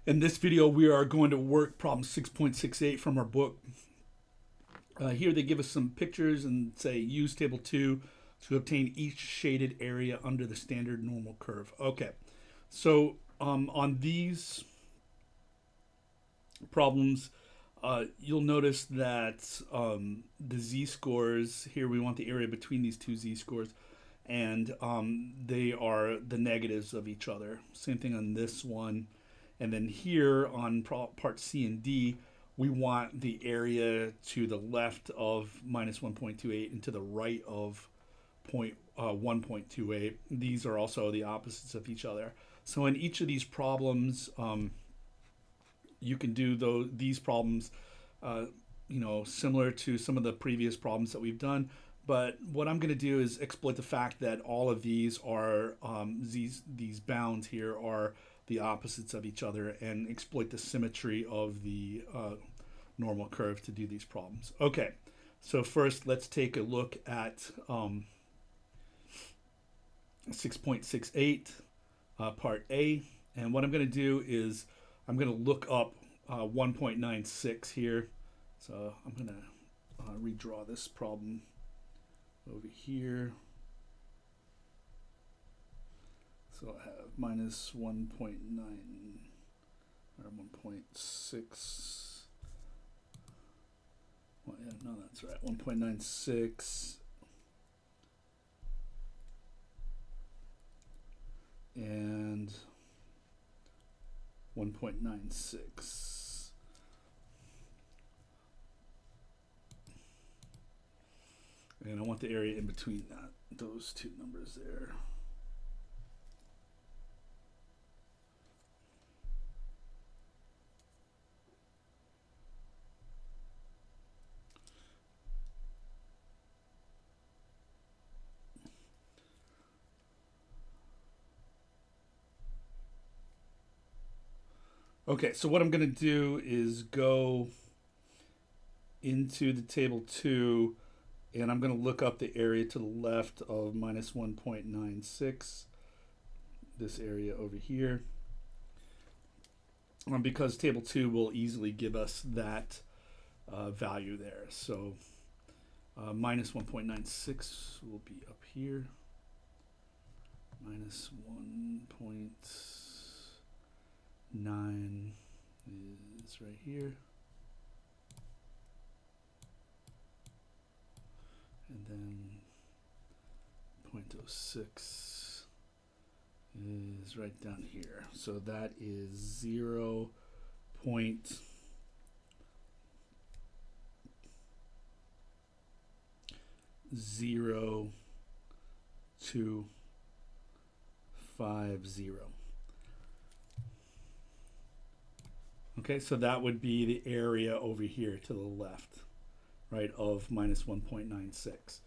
In this video, we are going to work problem 6.68 from our book. Here they give us some pictures and say use table 2 to obtain each shaded area under the standard normal curve. Okay, so on these problems, you'll notice that the z-scores, here we want the area between these two z-scores, and they are the negatives of each other. Same thing on this one. And then here on part C and D, we want the area to the left of minus 1.28 and to the right of 1.28. These are also the opposites of each other. So in each of these problems, you can do these problems, similar to some of the previous problems that we've done. But what I'm going to do is exploit the fact that all of these are these bounds here are the opposites of each other, and exploit the symmetry of the normal curve to do these problems. Okay, so first let's take a look at 6.68 part A, and what I'm going to do is I'm going to look up 1.96 here. So I'm going to redraw this problem over here. So I have minus 1.9 or 1.6. Well, yeah, no, that's right. 1.96 and 1.96. And I want the area in between those two numbers there. Okay, so what I'm going to do is go into the table 2, and I'm going to look up the area to the left of minus 1.96, this area over here, because table 2 will easily give us that value there. So minus 1.96 will be up here, minus 1.9 is right here, and then 0.06 is right down here. So that is 0.0250. Okay, so that would be the area over here to the left, right, of minus 1.96.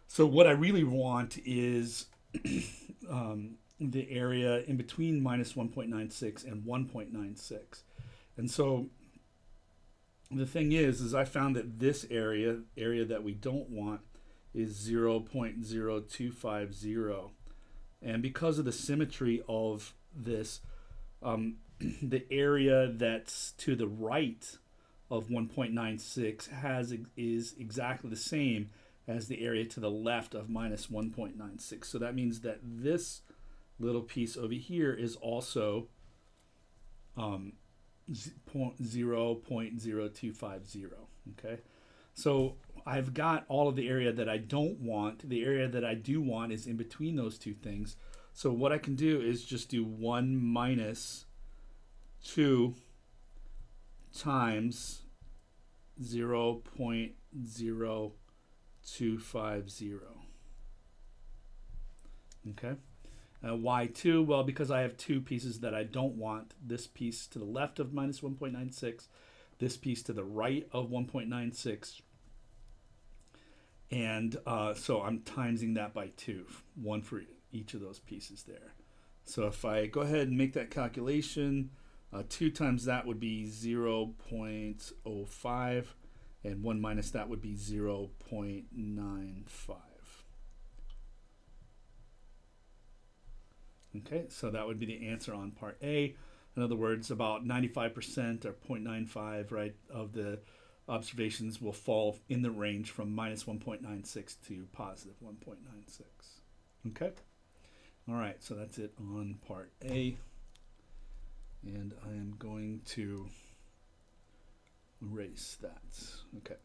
So what I really want is the area in between minus 1.96 and 1.96. And so the thing is I found that this area that we don't want is 0.0250. And because of the symmetry of this, the area that's to the right of 1.96 is exactly the same as the area to the left of minus 1.96. So that means that this little piece over here is also 0.0250. Okay, so I've got all of the area that I don't want. The area that I do want is in between those two things. So what I can do is just do 1 minus 2 times 0.0250. Okay. Why 2? Well, because I have two pieces that I don't want. This piece to the left of minus 1.96, this piece to the right of 1.96. And so I'm timesing that by 2, 1 for each of those pieces there. So if I go ahead and make that calculation, 2 times that would be 0.05, and 1 minus that would be 0.95. Okay, so that would be the answer on part A. In other words, about 95% or 0.95, right, of the observations will fall in the range from minus 1.96 to positive 1.96. Okay? All right, so that's it on part A. And I am going to erase that. Okay.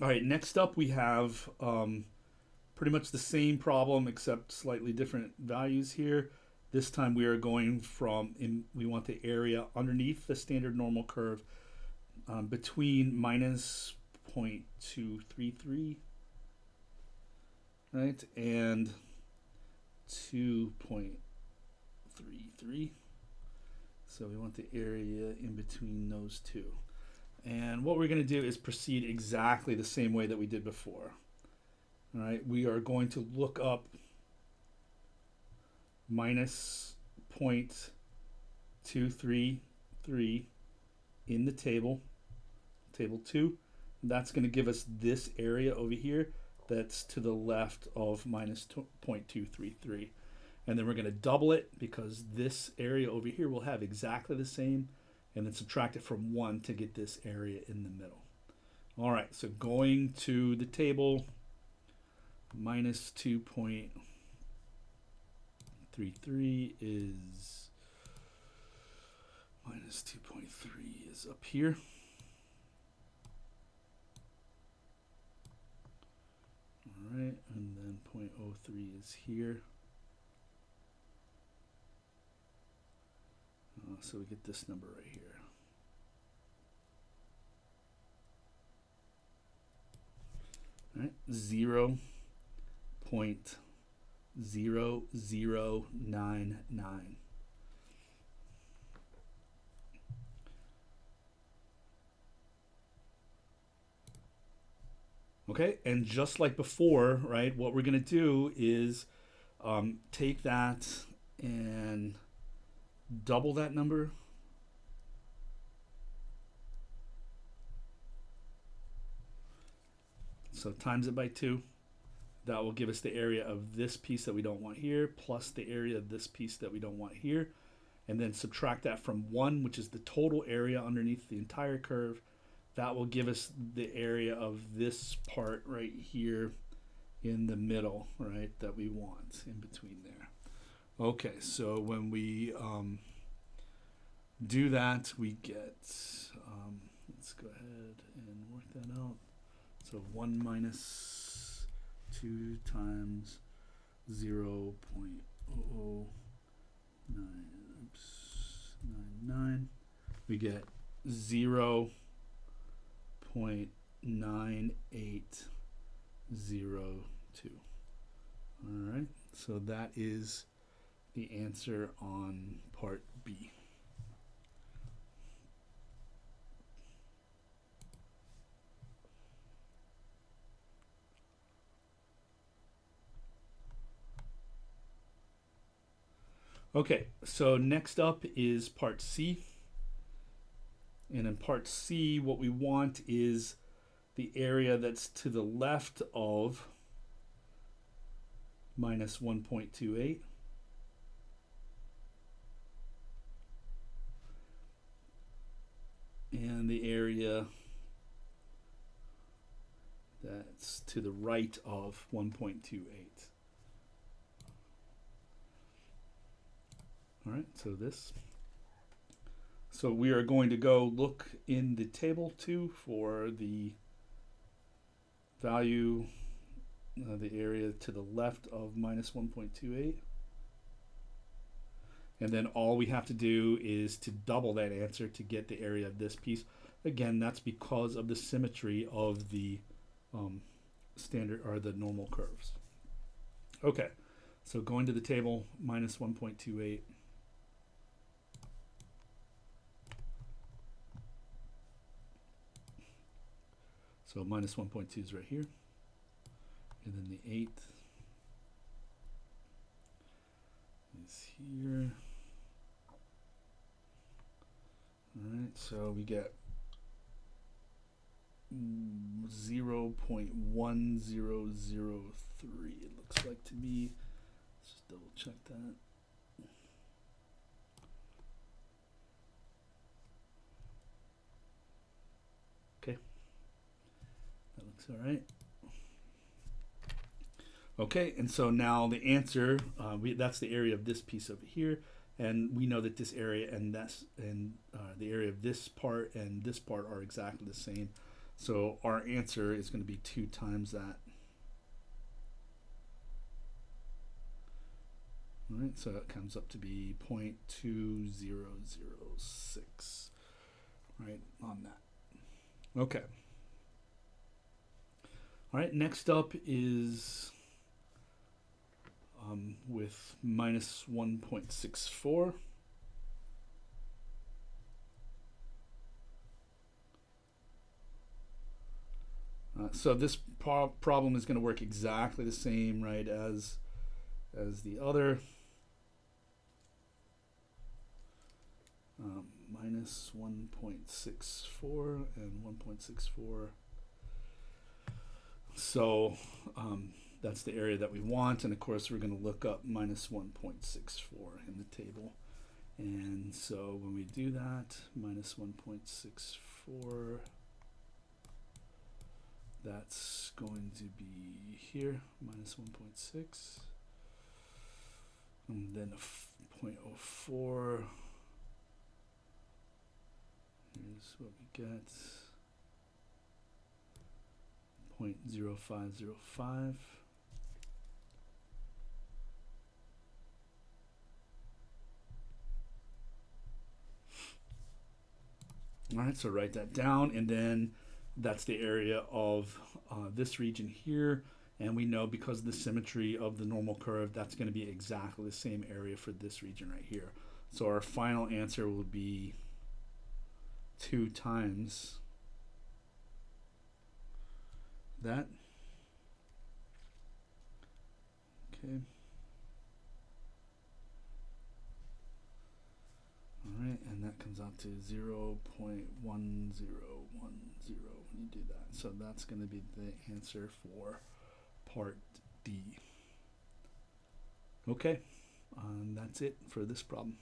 All right, next up we have pretty much the same problem except slightly different values here. This time we are going from, we want the area underneath the standard normal curve between minus 0.233, right, and 2.33. So we want the area in between those two. And what we're going to do is proceed exactly the same way that we did before. All right, we are going to look up minus 0.233 in the table 2. That's going to give us this area over here that's to the left of minus 0.233. And then we're going to double it because this area over here will have exactly the same, and then subtract it from 1 to get this area in the middle. All right, so going to the table, minus 2.33 is minus 2.3 is up here. All right, and then 0.03 is here. So we get this number right here. All right, 0.0099. Okay, and just like before, right, what we're going to do is take that and double that number. So times it by 2. That will give us the area of this piece that we don't want here, plus the area of this piece that we don't want here. And then subtract that from 1, which is the total area underneath the entire curve. That will give us the area of this part right here in the middle, right, that we want in between there. Okay, so when we do that, we get, let's go ahead and work that out. So 1 minus 2 times 0.0099, we get 0.9802. All right, so that is the answer on part B. Okay, so next up is part C. And in part C, what we want is the area that's to the left of minus 1.28. And the area that's to the right of 1.28. All right, so this. So we are going to go look in the table 2 for the value, the area to the left of minus 1.28. And then all we have to do is to double that answer to get the area of this piece. Again, that's because of the symmetry of the standard or the normal curves. Okay, so going to the table, minus 1.28. So minus 1.2 is right here. And then the 8 is here. All right, so we get 0.1003, it looks like to me. Let's Just double check that. Okay, that looks all right. Okay, and so now the answer, that's the area of this piece over here, and we know that this area and the area of this part and this part are exactly the same. So our answer is going to be 2 times that. All right, so it comes up to be 0.2006, right, on that. Okay. All right, next up is with minus 1.64. So this problem is going to work exactly the same, right, as the other. Minus 1.64 and 1.64. So that's the area that we want, and of course we're going to look up minus 1.64 in the table. And so when we do that, minus 1.64, that's going to be here, minus 1.6, and then 0.04. Here's what we get, 0.0505. All right, so write that down, and then that's the area of this region here, and we know because of the symmetry of the normal curve, that's going to be exactly the same area for this region right here. So our final answer will be 2 times that. Okay. All right, and that comes out to 0.1010 when you do that. So that's going to be the answer for part D. Okay, that's it for this problem.